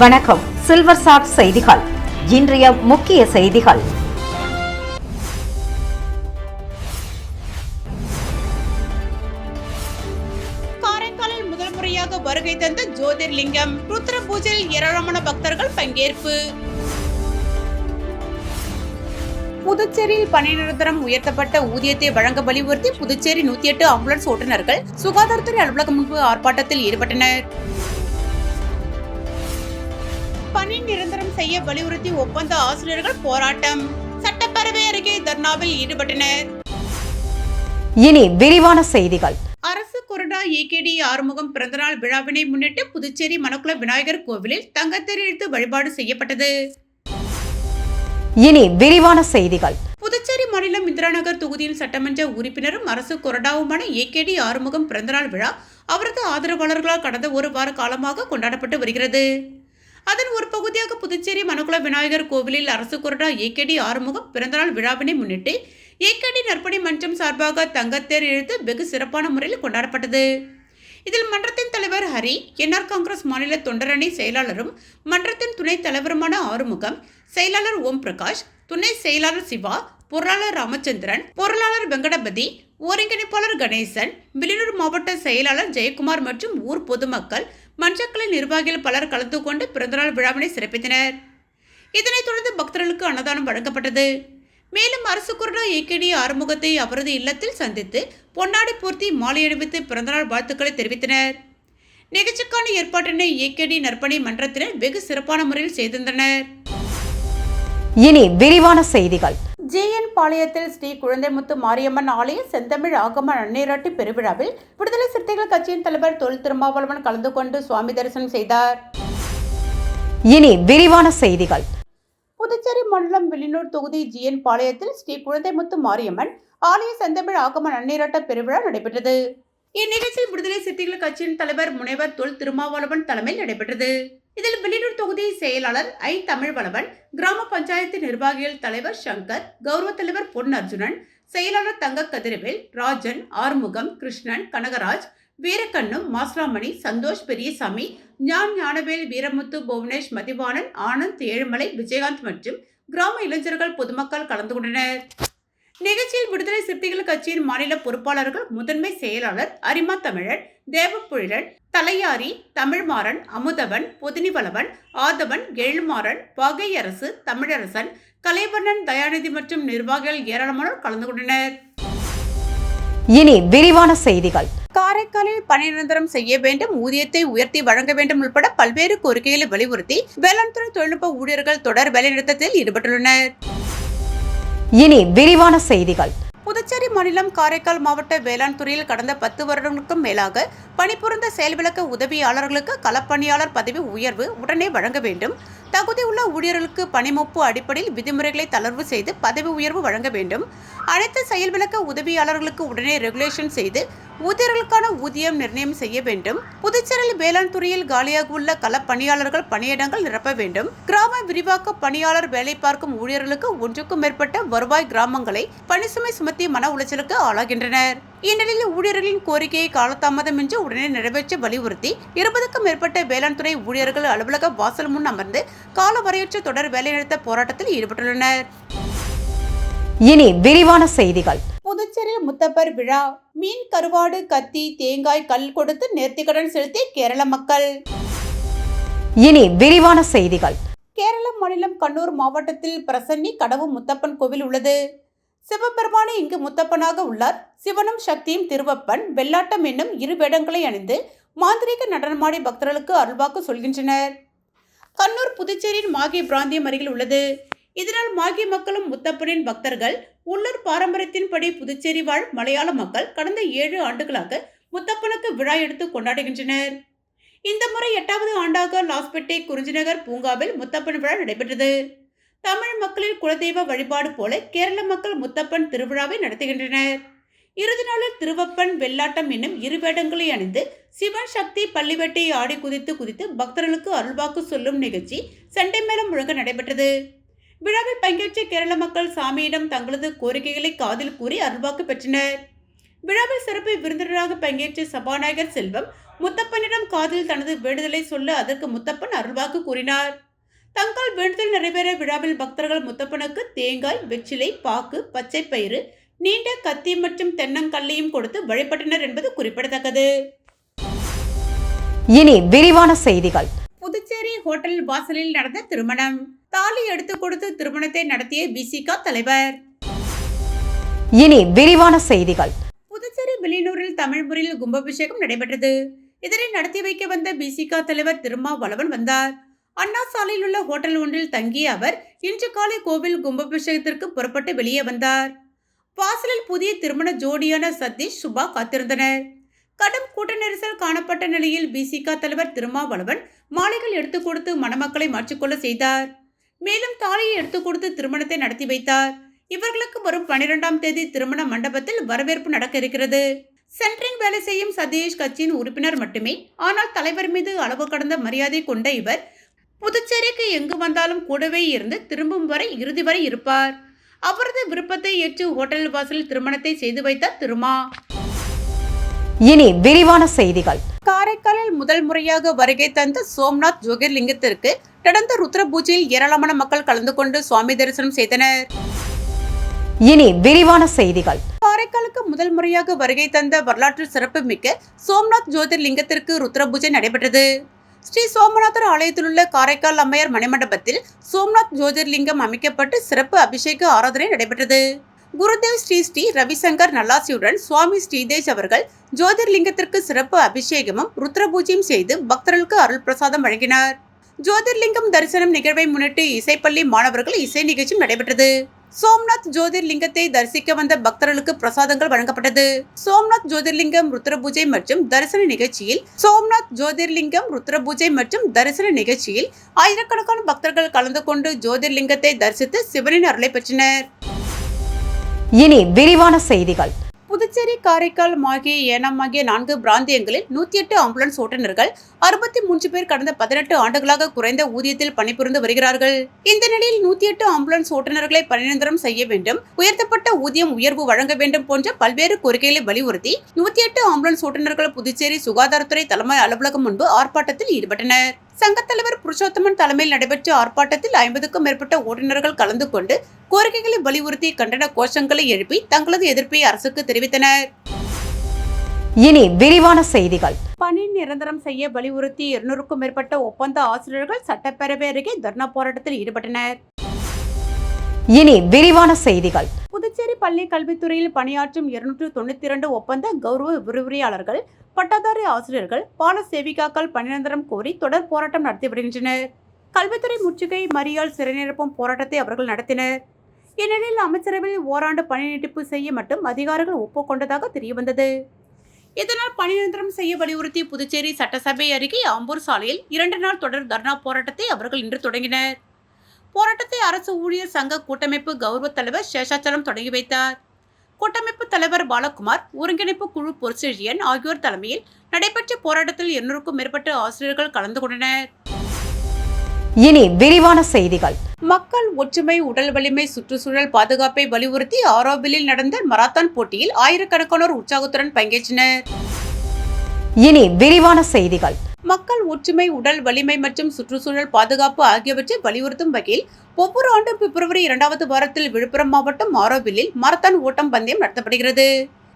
வணக்கம். Silver chat செய்திகள். இன்றைய முக்கிய செய்திகள். காரைக்காலில் முதல் முறையாக வருகை தந்த ஜோதிர்லிங்கம் ருத்ர பூஜையில் ஏராளமான பக்தர்கள் பங்கேற்பு. புதுச்சேரியில் பணி நிரந்தரம் உயர்த்தப்பட்ட ஊதியத்தை வழங்க வலியுறுத்தி புதுச்சேரி 108 ஆம்புலன்ஸ் ஓட்டுநர்கள் சுகாதாரத்துறை அலுவலகம் முன்பு ஆர்ப்பாட்டத்தில் ஈடுபட்டனர். பணி நிரந்தரம் செய்ய வலியுறுத்தி ஒப்பந்த ஆசிரியர்கள் போராட்டம். சட்டப்பேரவை அருகே தர்ணாவில் ஈடுபட்டனர். இனி விரிவான செய்திகள். அரசு கொறடா ஏகேடி ஆறுமுகம் பிறந்தநாள் விழாவினை முன்னிட்டு புதுச்சேரி மணக்குள விநாயகர் கோவிலில் தங்கத்தேர் இழுத்து வழிபாடு செய்யப்பட்டது. இனி விரிவான செய்திகள். புதுச்சேரி மாநிலம் இந்திராநகர் தொகுதியின் சட்டமன்ற உறுப்பினரும் அரசு கொறடாவுமான ஏகேடி ஆறுமுகம் பிறந்தநாள் விழா அவரது ஆதரவாளர்களால் கடந்த ஒரு வார காலமாக கொண்டாடப்பட்டு வருகிறது. அதன் ஒரு பகுதியாக புதுச்சேரி மணக்குள விநாயகர் கோவிலில் அரசு கொறடா ஏகேடி ஆறுமுகம் பிறந்தநாள் விழாவினை முன்னிட்டு ஏகேடி நற்பணி மன்றம் சார்பாக தங்கத்தேர் இழுத்து வெகு சிறப்பான முறையில் கொண்டாடப்பட்டது. இதில் மன்றத்தின் தலைவர் ஹரி, என்ஆர் காங்கிரஸ் மாநில தொண்டரணி செயலாளரும் மன்றத்தின் துணைத் தலைவருமான ஆறுமுகம், செயலாளர் ஓம் பிரகாஷ், துணை செயலாளர் சிவா, பொருளாளர் ராமச்சந்திரன், பொருளாளர் வெங்கடபதி, ஒருங்கிணைப்பாளர் கணேசன், வில்லியனூர் மாவட்ட செயலாளர் ஜெயக்குமார் மற்றும் ஊர் பொதுமக்கள், மன்றக்களின் நிர்வாகிகள் பலர் கலந்து கொண்டு பிறந்தநாள் விழாவினை சிறப்பித்தனர். இதனைத் தொடர்ந்து பக்தர்களுக்கு அன்னதானம் வழங்கப்பட்டது. மேலும் அரசு கொறடா ஏகேடி ஆறுமுகத்தை அவரது இல்லத்தில் சந்தித்து பொன்னாடை போர்த்தி மாலை அணிவித்து பிறந்தநாள் வாழ்த்துக்களை தெரிவித்தனர். நிகழ்ச்சிக்கான ஏற்பாட்டினை ஏகேடி நற்பணி மன்றத்தினர் வெகு சிறப்பான முறையில் செய்திருந்தனர். இனி விரிவான செய்திகள். ஜேஎன் பாளையத்தில் ஸ்ரீ குழந்தைமுத்து மாரியம்மன் ஆலய செந்தமிழ் ஆகம நன்னீராட்டு பெருவிழாவில் விடுதலை சிறுத்தைகள் கட்சியின் தலைவர் தொல் திருமாவளவன் கலந்து கொண்டு சுவாமி தரிசனம் செய்தார். இனி விரிவான செய்திகள். புதுச்சேரி மண்டலம் வில்லியனூர் தொகுதி ஜிஎன் பாளையத்தில் ஸ்ரீ குழந்தைமுத்து மாரியம்மன் ஆலய செந்தமிழ் ஆகம நன்னீராட்ட பெருவிழா நடைபெற்றது. இந்நிகழ்ச்சியில் விடுதலை சிறுத்தைகள் கட்சியின் தலைவர் முனைவர் தொல் திருமாவளவன் தலைமையில் நடைபெற்றது. இதில் வில்லியனூர் தொகுதி செயலாளர் ஐ தமிழ்வளவன், கிராம பஞ்சாயத்து நிர்வாகிகள் தலைவர் சங்கர், கௌரவ தலைவர் பொன் அர்ஜுனன், செயலாளர் தங்க கதிரவேல், ராஜன், ஆறுமுகம், கிருஷ்ணன், கனகராஜ், வீரக்கண்ணும், மாஸ்லாமணி, சந்தோஷ், பெரியசாமி, ஞானவேல், வீரமுத்து, புவனேஷ், மதிவாணன், ஆனந்த், ஏழுமலை, விஜயகாந்த் மற்றும் கிராம இளைஞர்கள் பொதுமக்கள் கலந்து கொண்டனர். நிகழ்ச்சியில் விடுதலை சிறுத்தைகள் கட்சியின் மாநில பொறுப்பாளர்கள் முதன்மை செயலாளர் அரிமா தமிழன், தேவப்புழிலன், தலையாரி, தமிழ்மாறன், அமுதவன், பொதினிவளவன், ஆதவன், எழுமாறன், வாகையரசு, தமிழரசன், கலைவண்ணன், தயாநிதி மற்றும் நிர்வாகிகள் ஏராளமானோர் கலந்து கொண்டனர். இனி விரிவான செய்திகள். காரைக்காலில் பணி நிரந்தரம் செய்ய வேண்டும், ஊதியத்தை உயர்த்தி வழங்க வேண்டும் உட்பட பல்வேறு கோரிக்கைகளை வலியுறுத்தி வேளாண் துறை தொழில்நுட்ப ஊழியர்கள் தொடர் வேலைநிறுத்தத்தில் ஈடுபட்டுள்ளனர். இனி விரிவான செய்திகள். புதுச்சேரி மாநிலம் காரைக்கால் மாவட்ட வேளாண் துறையில் கடந்த 10 வருடங்களுக்கும் மேலாக பணிபுரிந்த செயல்விளக்க உதவியாளர்களுக்கு களப்பணியாளர் பதவி உயர்வு உடனே வழங்க வேண்டும். தகுதியுள்ள ஊழியர்களுக்கு பணிமூப்பு அடிப்படையில் விதிமுறைகளை தளர்வு செய்து பதவி உயர்வு வழங்க வேண்டும். அனைத்து செயல்விளக்க உதவியாளர்களுக்கு உடனே ரெகுலேஷன் செய்து ஊழியர்களுக்கான ஊதியம் நிர்ணயம் செய்ய வேண்டும். புதுச்சேரியில் வேளாண் துறையில் காலியாக உள்ள களப்பணியாளர்கள் பணியிடங்கள் நிரப்ப வேண்டும். கிராம விரிவாக்க பணியாளர் வேலை பார்க்கும் ஊழியர்களுக்கு ஒன்றுக்கும் மேற்பட்ட வருவாய் கிராமங்களை பணிசுமை சுமத்தி மன உளைச்சலுக்கு ஆளாகின்றனர். இந்நிலையில் ஊழியர்களின் கோரிக்கையை காலதாமதமின்றி உடனே நிறைவேற்ற வலியுறுத்தி 20க்கும் மேற்பட்ட வேளாண் துறை ஊழியர்கள் அலுவலக வாசல் முன் அமர்ந்து காலவரையற்ற தொடர் வேலைநிறுத்த போராட்டத்தில் ஈடுபட்டுள்ளனர். இனி விரிவான செய்திகள். புதுச்சேரியில் முத்தப்பர் விழா. மீன், கருவாடு, கத்தி, தேங்காய், கல் கொடுத்து நேர்த்திக்கடன் செலுத்திய கேரள மக்கள். இனி விரிவான செய்திகள். கேரள மாநிலம் கண்ணூர் மாவட்டத்தில் பிரசன்னி கடவு முத்தப்பன் கோவில் உள்ளது. சிவபெருமானே இங்கு முத்தப்பனாக உள்ளார். சிவனும் சக்தியும் திருவப்பன் வெள்ளாட்டம் என்னும் 2 வேடங்களை அணிந்து மாந்திரீக நடனமாடி பக்தர்களுக்கு அருள்வாக்கு சொல்கின்றனர். கண்ணூர் புதுச்சேரியின் மாகி பிராந்தியம் அருகில் உள்ளது. இதனால் மாகி மக்களும் முத்தப்பனின் பக்தர்கள். உள்ளூர் பாரம்பரியத்தின்படி புதுச்சேரி வாழ் மலையாள மக்கள் கடந்த 7 ஆண்டுகளாக முத்தப்பனுக்கு விழா எடுத்து கொண்டாடுகின்றனர். இந்த முறை 8வது ஆண்டாக லாஸ்பேட்டை குறிஞ்சிநகர் பூங்காவில் முத்தப்பன் விழா நடைபெற்றது. தமிழ் மக்களின் குலதெய்வ வழிபாடு போல கேரள மக்கள் முத்தப்பன் திருவிழாவை நடத்துகின்றனர். இறுதி நாளில் திருவப்பன் வெள்ளாட்டம் என்னும் 2 வேடங்களை அணிந்து சிவன் சக்தி பள்ளிவேட்டையை ஆடி குதித்து பக்தர்களுக்கு அருள்வாக்கு சொல்லும் நிகழ்ச்சி சண்டை மேளம் முழங்க நடைபெற்றது. விழாவில் பங்கேற்ற கேரள மக்கள் சாமியிடம் தங்களது கோரிக்கைகளை காதில் கூறி அருள்வாக்கு பெற்றனர். விழாவில் சிறப்பு விருந்தினராக பங்கேற்ற சபாநாயகர் செல்வம் முத்தப்பனிடம் காதில் தனது வேண்டுதலை சொல்ல அதற்கு முத்தப்பன் அருள்வாக்கு கூறினார். தங்கள் வேண்டுதல் நிறைவேற விழாவில் பக்தர்கள் முத்தப்பனுக்கு தேங்காய், வெற்றிலை, பாக்கு, பச்சை பயிறு, நீண்ட கத்தி மற்றும் தென்னங்கல்லையும் கொடுத்து வழிபட்டனர் என்பது குறிப்பிடத்தக்கது. இனி விரிவான செய்திகள். புதுச்சேரி ஹோட்டல் வாசலில் நடந்த திருமணம். தாலி எடுத்துக் கொடுத்து திருமணத்தை நடத்திய பிசிக தலைவர். இனி விரிவான செய்திகள். புதுச்சேரி வில்லியனூரில் தமிழ்முறையில் கும்பாபிஷேகம் நடைபெற்றது. இதனை நடத்தி வைக்க வந்த பிசிக தலைவர் திருமாவளவன் வந்தார். அண்ணா சாலையில் உள்ள ஹோட்டல் ஒன்றில் தங்கிய அவர் இன்று காலை கோவில் கும்பாபிஷேகத்திற்கு புறப்பட்டு வெளியே வந்தார். வாசலில் புதிய திருமண ஜோடியான சதீஷ், சுபா காத்திருந்தனர். கடும் கூட்ட நெரிசல் காணப்பட்ட நிலையில் பிசிக தலைவர் திருமாவளவன் மாலைகள் எடுத்துக் கொடுத்து மணமக்களை மாற்றிக்கொள்ள செய்தார். மேலும் தாலியை எடுத்துக் கொடுத்து திருமணத்தை நடத்தி வைத்தார். இவர்களுக்கு வரும் 12ஆம் தேதி திருமண மண்டபத்தில் வரவேற்பு நடக்க இருக்கிறது. சென்ட்ரிங் வேலை செய்யும் சதீஷ் கட்சியின் உறுப்பினர் மட்டுமே. ஆனால் தலைவர் மீது அளவு கடந்த மரியாதை கொண்ட இவர் புதுச்சேரிக்கு எங்கு வந்தாலும் கூடவே இருந்து திரும்பும் வரை இறுதி வரை இருப்பார். அவரது விருப்பத்தை ஏற்று ஹோட்டல் வாசலில் திருமணத்தை செய்து வைத்தார் திருமா. இனி விரிவான செய்திகள். காரைக்காலில் முதல் முறையாக வருகை தந்த சோம்நாத் ஜோதிர்லிங்கத்திற்கு நடந்த ருத்ர பூஜையில் ஏராளமான மக்கள் கலந்து கொண்டு சுவாமி தரிசனம் செய்தனர். இனி விரிவான செய்திகள். காரைக்காலுக்கு முதல் முறையாக வருகை தந்த வரலாற்று சிறப்பு மிக்க சோம்நாத் ஜோதிர்லிங்கத்திற்கு ருத்ர பூஜை நடைபெற்றது. ஸ்ரீ சோமநாதர் ஆலயத்தில் உள்ள காரைக்கால் அம்மையார் மணிமண்டபத்தில் சோம்நாத் ஜோதிர்லிங்கம் அமைக்கப்பட்டு சிறப்பு அபிஷேக ஆராதனை நடைபெற்றது. குருதேவ் ஸ்ரீ ஸ்ரீ ரவிசங்கர் நல்லாசியுடன் சுவாமி ஸ்ரீதேஷ் அவர்கள் ஜோதிர்லிங்கத்திற்கு சிறப்பு அபிஷேகமும் ருத்ர பூஜையும் செய்து பக்தர்களுக்கு அருள் பிரசாதம் வழங்கினார். ஜோதிர்லிங்கம் தரிசனம் நிகழ்வை முன்னிட்டு இசைப்பள்ளி மாணவர்கள் இசை நிகழ்ச்சியும் நடைபெற்றது. சோம்நாத் ஜோதிர்லிங்கத்தை தரிசிக்க வந்த பக்தர்களுக்கு பிரசாதங்கள் வழங்கப்பட்டது. சோம்நாத் ஜோதிர்லிங்கம் ருத்ர பூஜை மற்றும் தரிசன நிகழ்ச்சியில் ஆயிரக்கணக்கான பக்தர்கள் கலந்து கொண்டு ஜோதிர்லிங்கத்தை தரிசித்து சிவனின் அருளை பெற்றனர். இனி விரிவான செய்திகள். புதுச்சேரி, காரைக்கால், மாஹே, ஏனாம் ஆகிய 4 பிராந்தியங்களில் 108 ஆம்புலன்ஸ் ஓட்டுநர்கள் 63 பேர் கடந்த 18 ஆண்டுகளாக குறைந்த ஊதியத்தில் பணிபுரிந்து வருகிறார்கள். இந்த நிலையில் 108 ஆம்புலன்ஸ் ஓட்டுநர்களை பணிநிரந்தரம் செய்ய வேண்டும், உயர்த்தப்பட்ட ஊதியம் உயர்வு வழங்க வேண்டும் போன்ற பல்வேறு கோரிக்கைகளை வலியுறுத்தி 108 ஆம்புலன்ஸ் ஓட்டுநர்கள் புதுச்சேரி சுகாதாரத்துறை தலைமை அலுவலகம் முன்பு ஆர்ப்பாட்டத்தில் ஈடுபட்டனர். சங்கத் தலைவர் புருஷோத்தமன் தலைமையில் நடைபெற்ற ஆர்ப்பாட்டத்தில் 50க்கும் மேற்பட்ட ஓட்டுநர்கள் கலந்து கொண்டு கோரிக்கைகளை வலியுறுத்தி கண்டன கோஷங்களை எழுப்பி தங்களது எதிர்ப்பை அரசுக்கு தெரிவித்தனர். இனி விரிவான செய்திகள். பணி நிரந்தரம் செய்ய வலியுறுத்தி 200க்கும் மேற்பட்ட ஒப்பந்த ஆசிரியர்கள் சட்டப்பேரவை அருகே தர்ணா போராட்டத்தில் ஈடுபட்டனர். இனி விரிவான செய்திகள். புதுச்சேரி பள்ளி கல்வித்துறையில் பணியாற்றும் 292 ஒப்பந்த கௌரவ விரிவுரையாளர்கள், பட்டதாரி ஆசிரியர்கள், பால சேவிகாக்கள் பணிநிரந்தரம் கோரி தொடர் போராட்டம் நடத்தி வருகின்றனர். கல்வித்துறை முற்றுகை மறியல் சிறை நிரப்பும் போராட்டத்தை அவர்கள் நடத்தினர். இந்நிலையில் அமைச்சரவையில் ஓராண்டு பணி நீட்டிப்பு செய்ய மட்டும் அதிகாரிகள் ஒப்புக்கொண்டதாக தெரியவந்தது. இதனால் பணிநிரந்தரம் செய்ய வலியுறுத்தி புதுச்சேரி சட்டசபை அருகே ஆம்பூர் சாலையில் 2 நாள் தொடர் தர்ணா போராட்டத்தை அவர்கள் இன்று தொடங்கினர். போராட்டத்தை அரசு ஊழியர் சங்க கூட்டமைப்பு கௌரவ தலைவர் சேஷாச்சலம் தொடங்கி வைத்தார். கூட்டமைப்பு தலைவர் பாலகுமார், ஒருங்கிணைப்பு குழு பொற்செழியன் ஆகியோர் தலைமையில் நடைபெற்ற போராட்டத்தில் 200க்கும் மேற்பட்ட ஆசிரியர்கள் கலந்து கொண்டனர். இனி விரிவான செய்திகள். மக்கள் ஒற்றுமை, உடல் வலிமை, சுற்றுச்சூழல் பாதுகாப்பை வலியுறுத்தி ஆரோவிலில் நடந்த மராத்தான் போட்டியில் ஆயிரக்கணக்கானோர் உற்சாகத்துடன் பங்கேற்றனர். இனி விரிவான செய்திகள். மக்கள் ஒற்றுமை, உடல் வலிமை மற்றும் சுற்றுச்சூழல் பாதுகாப்பு ஆகியவற்றை வலியுறுத்தும் வகையில் ஒவ்வொரு ஆண்டும் பிப்ரவரி 2வது வாரத்தில் விழுப்புரம் மாவட்டம் ஆரோவிலில் மராத்தான் ஓட்டம் பந்தயம் நடத்தப்படுகிறது.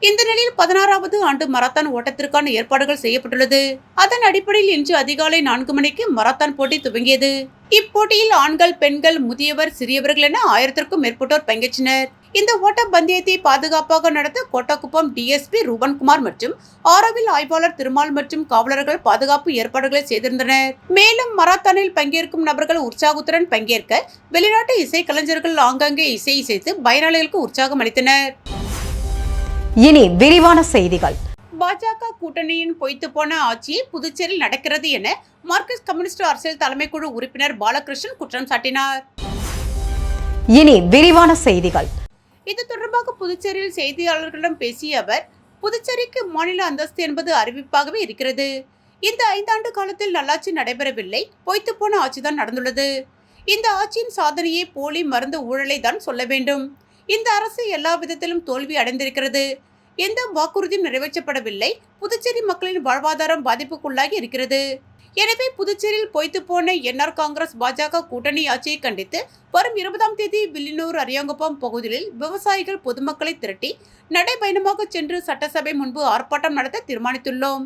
இந்த நிலையில் 16வது ஆண்டு மராத்தான் ஓட்டத்திற்கான ஏற்பாடுகள் செய்யப்பட்டுள்ளது. அதன் அடிப்படையில் இன்று அதிகாலை 4 மணிக்கு மராத்தான் போட்டி துவங்கியது. இப்போட்டியில் ஆண்கள், பெண்கள், முதியவர், சிறியவர்கள் என 1000க்கும் மேற்பட்டோர் பங்கேற்றனர். இந்த ஓட்ட பந்தயத்தை பாதுகாப்பாக நடத்த கோட்டாக்குப்பம் டிஎஸ்பி ரூபன்குமார் மற்றும் ஆரோவில் ஆய்வாளர் திருமால் மற்றும் காவலர்கள் பாதுகாப்பு ஏற்பாடுகளை செய்திருந்தனர். மேலும் மராத்தானில் பங்கேற்கும் நபர்கள் உற்சாகத்துடன் பங்கேற்க வெளிநாட்டு இசை கலைஞர்கள் ஆங்காங்கே இசை இசைத்து பயனாளிகளுக்கு உற்சாகம் அளித்தனர். இனி விரிவான செய்திகள். பாஜக கூட்டணியின் பொய்த்து போன ஆட்சியை புதுச்சேரியில் நடக்கிறது என மார்க்சிஸ்ட் கம்யூனிஸ்ட் அரசியல் தலைமைக்குழு உறுப்பினர் பாலகிருஷ்ணன் குற்றம் சாட்டினார். இனி விரிவான செய்திகள். இது தொடர்பாக புதுச்சேரியில் செய்தியாளர்களிடம் பேசிய அவர், புதுச்சேரிக்கு மாநில அந்தஸ்து என்பது அறிவிப்பாகவே இருக்கிறது. இந்த 5 ஆண்டு காலத்தில் நல்லாட்சி நடைபெறவில்லை, பொய்த்து போன ஆட்சிதான் நடந்துள்ளது. இந்த ஆட்சியின் சாதனையை போலி மருந்து ஊழலை தான் சொல்ல வேண்டும். இந்த அரசு எல்லா விதத்திலும் தோல்வி அடைந்திருக்கிறது. எந்த வாக்குறுதியும் நிறைவேற்றப்படவில்லை. புதுச்சேரி மக்களின் வாழ்வாதாரம் பாதிப்புக்குள்ளாகி இருக்கிறது. எனவே புதுச்சேரியில் பொய்த்து போன என்ஆர் காங்கிரஸ் பாஜக கூட்டணி ஆட்சியை கண்டித்து வரும் 20ஆம் தேதி வில்லியனூர் அரியாங்குப்பம் பகுதியில் விவசாயிகள் பொதுமக்களை திரட்டி நடைபயணமாக சென்று சட்டசபை முன்பு ஆர்ப்பாட்டம் நடத்த தீர்மானித்துள்ளோம்.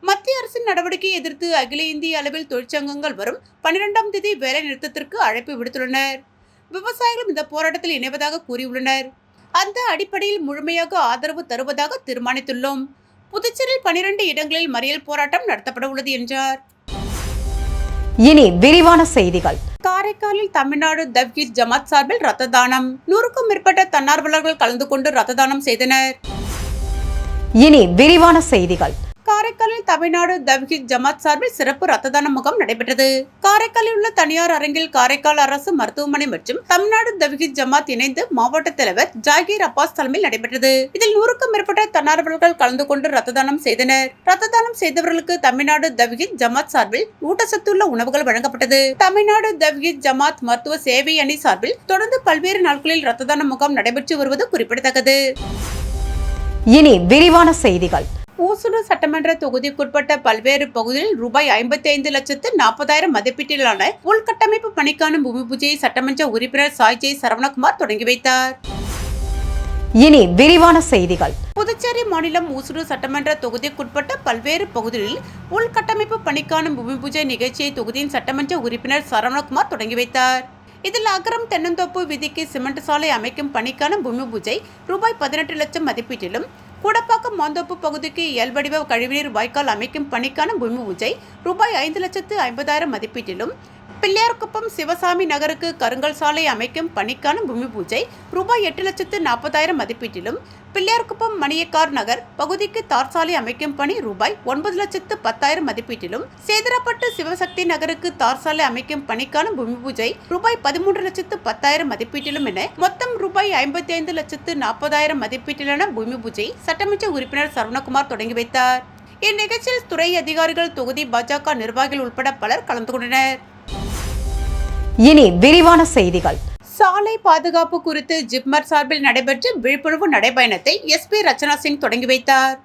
மத்திய அரசின் நடவடிக்கையை எதிர்த்து அகில இந்திய அளவில் தொழிற்சங்கங்கள் வரும் 12ஆம் தேதி வேலை நிறுத்தத்திற்கு அழைப்பு விடுத்துள்ளனர். விவசாயிகளும் இந்த போராட்டத்தில் இணைவதாக கூறியுள்ளனர். அந்த அடிப்படையில் முழுமையாக ஆதரவு தருவதாக தீர்மானித்துள்ளோம். புதுச்சேரியில் 12 இடங்களில் மறியல் போராட்டம் நடத்தப்பட உள்ளது என்றார். இனி விரிவான செய்திகள். காரைக்காலில் தமிழ்நாடு தவ்ஹீத் ஜமாத் சார்பில் ரத்த தானம். 100க்கும் மேற்பட்ட தன்னார்வலர்கள் கலந்து கொண்டு ரத்த தானம் செய்தனர். இனி விரிவான செய்திகள். காரைக்காலில் தமிழ்நாடு தவ்ஹீத் ஜமாத் சார்பில் சிறப்பு ரத்த தான முகாம் நடைபெற்றது. காரைக்காலில் உள்ள தனியார் அரங்கில் காரைக்கால் அரசு மருத்துவமனை மற்றும் தமிழ்நாடு தவ்ஹீத் ஜமாத் இணைந்து மாவட்ட தலைவர் ஜாகீர் அப்பாஸ் தலைமையில் நடைபெற்றது. இதில் 100க்கும் மேற்பட்ட தன்னார்வலர்கள் கலந்து கொண்டு ரத்த தானம் செய்தனர். ரத்த தானம் செய்தவர்களுக்கு தமிழ்நாடு தவ்ஹீத் ஜமாத் சார்பில் ஊட்டச்சத்துள்ள உணவுகள் வழங்கப்பட்டது. தமிழ்நாடு தவ்ஹீத் ஜமாத் மருத்துவ சேவை அணி சார்பில் தொடர்ந்து பல்வேறு நாட்களில் ரத்த தான முகாம் நடைபெற்று வருவது குறிப்பிடத்தக்கது. இனி விரிவான செய்திகள். ஊசுடு சட்டமன்ற தொகுதிக்குட்பட்ட பல்வேறு பகுதிகளில் ரூபாய் 55,40,000 மதிப்பீட்டிலான உள்கட்டமைப்பு பணிக்கான பூமி பூஜையை சட்டமன்ற உறுப்பினர் சாய்ஜே சரவணகுமார் தொடங்கி வைத்தார். இனி விரிவான செய்திகள். புதுச்சேரி மாநிலம் ஊசுடு சட்டமன்ற தொகுதிக்குட்பட்ட பல்வேறு பகுதிகளில் உள்கட்டமைப்பு பணிக்கான பூமி பூஜை நிகழ்ச்சியை தொகுதியின் சட்டமன்ற உறுப்பினர் சரவணகுமார் தொடங்கி வைத்தார். இதில் அகரம் தென்னந்தோப்பு விதிக்கு சிமெண்ட் சாலை அமைக்கும் பணிக்கான பூமி பூஜை ரூபாய் 18 லட்சம் மதிப்பீட்டிலும், கூடப்பாக்கம் மாந்தோப்பு பகுதிக்கு எல்வடிவ கழிவுநீர் வாய்க்கால் அமைக்கும் பணிக்கான பூமி பூஜை ரூபாய் 5,50,000 மதிப்பீட்டிலும், பிள்ளையார்குப்பம் சிவசாமி நகருக்கு கருங்கல் சாலை அமைக்கும் பணிக்கான பூமி பூஜை ரூபாய் 8,40,000 மதிப்பீட்டிலும், பிள்ளையார்குப்பம் மணியக்கார் நகர் பகுதிக்கு தார் சாலை அமைக்கும் பணி ரூபாய் 9,10,000 மதிப்பீட்டிலும், சேதராப்பட்டு சிவசக்தி நகருக்கு தார் சாலை அமைக்கும் பணிக்கான பூமி பூஜை ரூபாய் 13,10,000 மதிப்பீட்டிலும் என மொத்தம் ரூபாய் 55,40,000 மதிப்பீட்டிலான பூமி பூஜை சட்டமன்ற உறுப்பினர் சரவணகுமார் தொடங்கி வைத்தார். இந்நிகழ்ச்சியில் துறை அதிகாரிகள், தொகுதி பாஜக நிர்வாகிகள் உட்பட பலர் கலந்து கொண்டனர். இனி விரிவான செய்திகள். சாலை பாதுகாப்பு குறித்து ஜிப்மர் சார்பில் நடைபெற்ற விழிப்புணர்வு நடைபயணத்தை எஸ்பி ரச்சனா சிங் தொடங்கி வைத்தார்.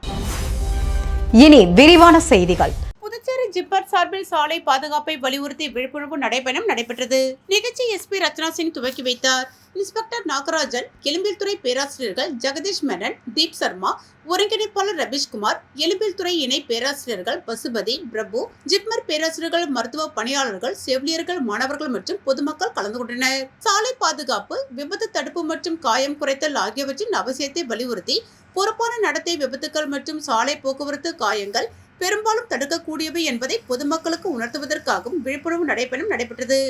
இனி விரிவான செய்திகள். புதுச்சேரி ஜிப்மர் சார்பில் சாலை பாதுகாப்பை வலியுறுத்தி விழிப்புணர்வு நடைபயணம் நடைபெற்றது. நிகழ்ச்சி எஸ்பி ரச்சனா சிங் துவக்கி வைத்தார். இன்ஸ்பெக்டர் நாகராஜன், எலும்பில் துறை பேராசிரியர்கள் ஜெகதீஷ் மேனன், தீப் சர்மா, ஒருங்கிணைப்பாளர் ரபீஷ்குமார், எலும்பில் துறை இணை பேராசிரியர்கள் பசுபதி, பிரபு, ஜிப்மர் பேராசிரியர்கள், மருத்துவ பணியாளர்கள், செவிலியர்கள், மாணவர்கள் மற்றும் பொதுமக்கள் கலந்து கொண்டனர். சாலை பாதுகாப்பு, விபத்து தடுப்பு மற்றும் காயம் குறைத்தல் ஆகியவற்றின் அவசியத்தை வலியுறுத்தி பொறுப்பான நடத்தை, விபத்துக்கள் மற்றும் சாலை போக்குவரத்து காயங்கள் பெரும்பாலும் தடுக்கக்கூடியவை என்பதை பொதுமக்களுக்கு உணர்த்துவதற்காகவும் விழிப்புணர்வு நடைபயணம் நடைபெற்றது.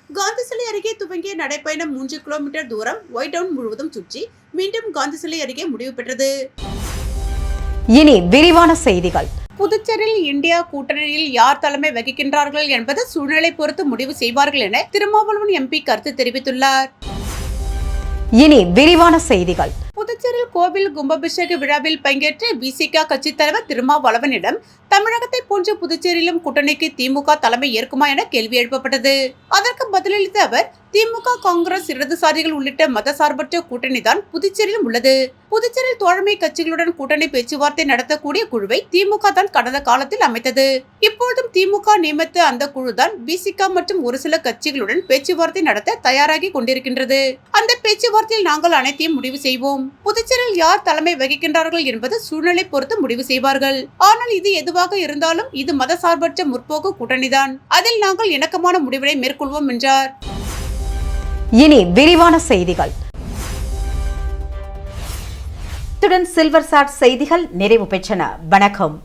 காந்தி சிலை அருகே துவங்கிய நடைபயணம் 3 கிலோமீட்டர் தூரம் ஒயிட் டவுன் முழுவதும் சுற்றி மீண்டும் காந்தி சிலை அருகே முடிவு பெற்றது. இனி விரிவான செய்திகள். புதுச்சேரியில் இந்தியா கூட்டணியில் யார் தலைமை வகிக்கின்றார்கள் என்பது சூழ்நிலை பொறுத்து முடிவு செய்வார்கள் என திருமாவளவன் எம்பி கருத்து தெரிவித்துள்ளார். இனி விரிவான செய்திகள். புதுச்சேரியில் கோவில் கும்பாபிஷேக விழாவில் பங்கேற்ற விசிக கட்சி தலைவர் திருமாவளவனிடம் தமிழகத்தை போன்ற புதுச்சேரியிலும் கூட்டணிக்கு திமுக தலைமை ஏற்குமா என கேள்வி எழுப்பப்பட்டது. அதற்கு பதிலளித்த அவர், திமுக, காங்கிரஸ், இடதுசாரிகள் உள்ளிட்ட மதசார்பற்ற கூட்டணி தான் புதுச்சேரியிலும் உள்ளது. புதுச்சேரியில் தோழமை கட்சிகளுடன் கூட்டணி பேச்சுவார்த்தை நடத்தக்கூடிய குழுவை திமுக தான் கடந்த காலத்தில் அமைத்தது. இப்பொழுதும் திமுக நியமித்த அந்த குழுதான் விசிக மற்றும் ஒரு சில கட்சிகளுடன் பேச்சுவார்த்தை நடத்த தயாராகி கொண்டிருக்கின்றது. அந்த பேச்சுவார்த்தையில் நாங்கள் அனைத்தையும் முடிவு செய்வோம். புதுச்சேரியில் யார் தலைமை வகிக்கின்றார்கள் என்பது சூழ்நிலை பொறுத்து முடிவு செய்வார்கள். ஆனால் இது எதுவாக இருந்தாலும் இது மதசார்பற்ற முற்போக்கு கூட்டணிதான். அதில் நாங்கள் இணக்கமான முடிவினை மேற்கொள்வோம் என்றார். இனி விரிவான செய்திகள். இத்துடன் சில்வர் சாட் செய்திகள் நிறைவு பெற்றன. வணக்கம்.